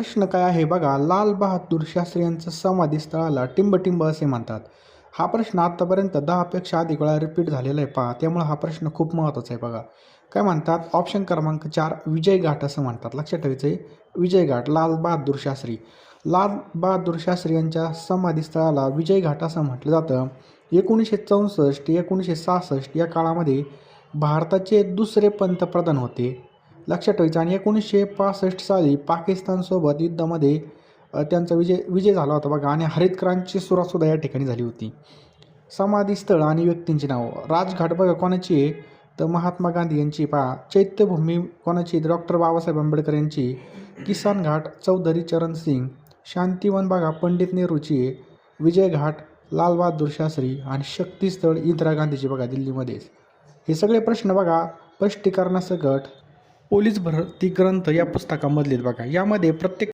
प्रश्न काय आहे बघा, लाल बहादूर शास्त्री यांचं समाधी स्थळाला टिंबटिंब असे म्हणतात. हा प्रश्न आत्तापर्यंत 10पेक्षा अधिक वेळा रिपीट झालेला आहे पहा, त्यामुळे हा प्रश्न खूप महत्त्वाचा आहे बघा. काय म्हणतात, ऑप्शन क्रमांक 4 विजय घाट असं म्हणतात. लक्षात ठेवायचं आहे, विजय घाट, लाल बहादूर शास्त्री. लाल बहादूर शास्त्री यांच्या समाधी स्थळाला विजय घाट असं म्हटलं जातं. 1964 1966 या काळामध्ये भारताचे दुसरे पंतप्रधान होते. लक्षात ठेवायचं. आणि 1965 साली पाकिस्तानसोबत युद्धामध्ये त्यांचा विजय झाला होता बघा. आणि हरित क्रांतीची सुरुवातसुद्धा या ठिकाणी झाली होती. समाधीस्थळ आणि व्यक्तींची नावं. राजघाट बघा कोणाची आहे, तर महात्मा गांधी यांची. पहा, चैत्यभूमी कोणाची, डॉक्टर बाबासाहेब आंबेडकर यांची. किसान घाट चौधरी चरण सिंग. शांतिवन बघा पंडित नेहरूची आहे. विजय घाट लाल बहादूर शास्त्री. आणि शक्तीस्थळ इंदिरा गांधीची बघा दिल्लीमध्येच. हे सगळे प्रश्न बघा स्पष्टीकरणासकट पोलीस भरती ग्रंथ या पुस्तकामधले बघा. यामध्ये प्रत्येक